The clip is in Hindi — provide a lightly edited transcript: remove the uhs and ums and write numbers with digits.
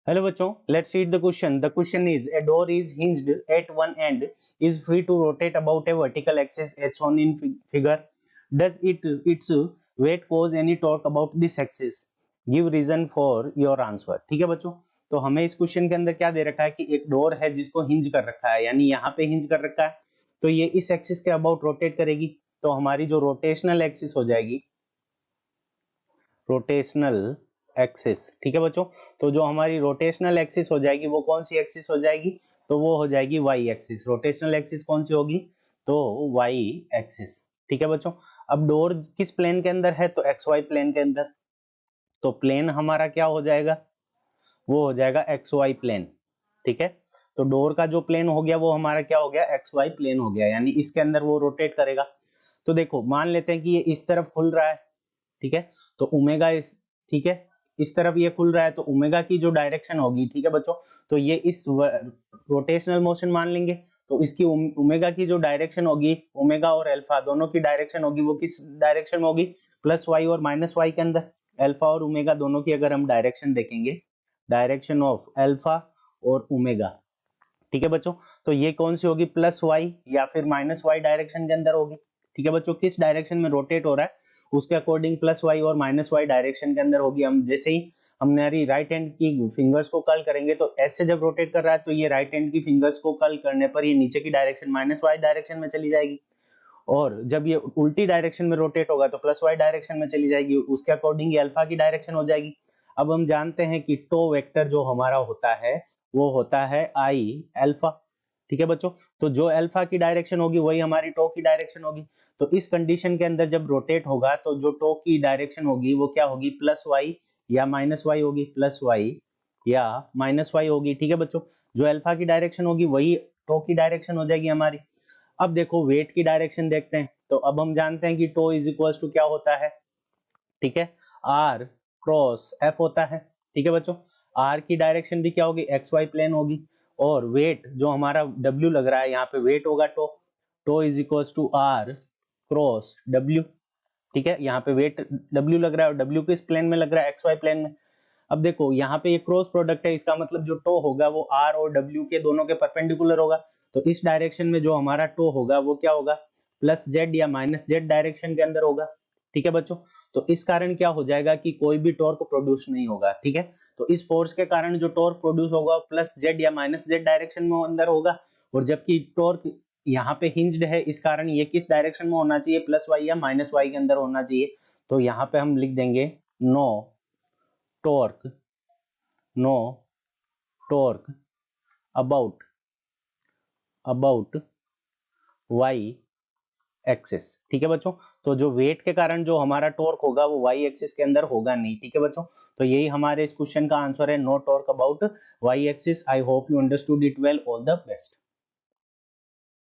हेलो बच्चों, let's read the question. The question is a door is hinged at one end is free to rotate about a vertical axis as shown in figure. Does its weight cause any torque about this axis? Give reason for your answer. ठीक है बच्चों, तो हमें इस क्वेश्चन के अंदर क्या दे रखा है कि एक डोर है जिसको हिंज कर रखा है, यानी यहाँ पे हिंज कर रखा है, तो ये इस एक्सिस के अबाउट रोटेट करेगी. तो हमारी जो रोटेशनल एक्सिस हो जाएगी, रोटेशनल एक्सिस, ठीक है बच्चों, तो जो हमारी रोटेशनल एक्सिस हो जाएगी वो कौन सी एक्सिस हो जाएगी? तो वो हो जाएगी वाई एक्सिस. रोटेशनल एक्सिस कौन सी होगी? तो वाई एक्सिस. ठीक है बच्चों, अब डोर किस प्लेन के अंदर है? तो एक्स वाई प्लेन के अंदर. तो प्लेन हमारा क्या हो जाएगा? वो हो जाएगा एक्स वाई प्लेन. ठीक है, तो डोर का जो प्लेन हो गया वो हमारा क्या हो गया? एक्स वाई प्लेन हो गया, यानी इसके अंदर वो रोटेट करेगा. तो देखो, मान लेते हैं कि ये इस तरफ खुल रहा है, ठीक है, तो ओमेगा इस, ठीक है, इस तरफ ये खुल रहा है, तो ओमेगा की जो डायरेक्शन होगी, ठीक है बच्चों, तो ये इस रोटेशनल मोशन मान लेंगे, तो इसकी ओमेगा की जो डायरेक्शन होगी, ओमेगा और अल्फा दोनों की डायरेक्शन होगी, वो किस डायरेक्शन में होगी? प्लस वाई और माइनस वाई के अंदर. अल्फा और ओमेगा दोनों की अगर हम डायरेक्शन देखेंगे, डायरेक्शन ऑफ अल्फा और ओमेगा, ठीक है बच्चों, तो ये कौन सी होगी? प्लस वाई या फिर माइनस वाई डायरेक्शन के अंदर होगी. ठीक है बच्चों, किस डायरेक्शन में रोटेट हो रहा है उसके अकॉर्डिंग प्लस वाई और माइनस वाई डायरेक्शन के अंदर होगी. हम जैसे ही हमारी राइट हैंड की फिंगर्स को कर्ल करेंगे, तो ऐसे जब रोटेट कर रहा है तो ये राइट हैंड की फिंगर्स को कर्ल करने पर ये नीचे की डायरेक्शन माइनस वाई डायरेक्शन में चली जाएगी, और जब ये उल्टी डायरेक्शन में रोटेट होगा तो प्लस वाई डायरेक्शन में चली जाएगी, उसके अकॉर्डिंग ये अल्फा की डायरेक्शन हो जाएगी. अब हम जानते हैं कि टो वेक्टर जो हमारा होता है वो होता है आई अल्फा. ठीक है बच्चों, तो जो अल्फा की डायरेक्शन होगी वही हमारी टो की डायरेक्शन होगी. तो इस कंडीशन के अंदर जब रोटेट होगा तो जो टो की डायरेक्शन होगी वो क्या होगी? प्लस वाई या माइनस वाई होगी, प्लस वाई या माइनस वाई होगी. ठीक है बच्चों, जो अल्फा की डायरेक्शन होगी वही टो की डायरेक्शन हो जाएगी हमारी. अब देखो वेट की डायरेक्शन देखते हैं, तो अब हम जानते हैं कि टो इज इक्वल टू क्या होता है? ठीक है, आर क्रॉस एफ होता है. ठीक है बच्चों, आर की डायरेक्शन भी क्या होगी? एक्स वाई प्लेन होगी, और वेट जो हमारा डब्ल्यू लग रहा है यहाँ पे वेट होगा tau. Tau is equal to r cross W. ठीक है, यहाँ पे वेट डब्ल्यू लग रहा है और डब्ल्यू किस प्लेन में लग रहा है? एक्स वाई प्लेन में. अब देखो यहाँ पे ये क्रॉस प्रोडक्ट है, इसका मतलब जो टो होगा वो आर और डब्ल्यू के दोनों के परपेंडिकुलर होगा. तो इस डायरेक्शन में जो हमारा टो होगा वो क्या होगा? प्लस जेड या माइनस जेड डायरेक्शन के अंदर होगा. ठीक है बच्चों, तो इस कारण क्या हो जाएगा कि कोई भी टॉर्क प्रोड्यूस नहीं होगा. ठीक है, तो इस फोर्स के कारण जो टॉर्क प्रोड्यूस होगा प्लस जेड या माइनस जेड डायरेक्शन में अंदर होगा, और जबकि टॉर्क यहाँ पे हिंज्ड है, इस कारण ये किस डायरेक्शन में होना चाहिए? प्लस वाई या माइनस वाई के अंदर होना चाहिए. तो यहाँ पे हम लिख देंगे no torque, no torque about Y axis. ठीक है बच्चों, तो जो वेट के कारण जो हमारा टॉर्क होगा वो वाई एक्सिस के अंदर होगा नहीं. ठीक है बच्चों, तो यही हमारे इस क्वेश्चन का आंसर है, no torque about Y axis. I hope you understood it well. All the best.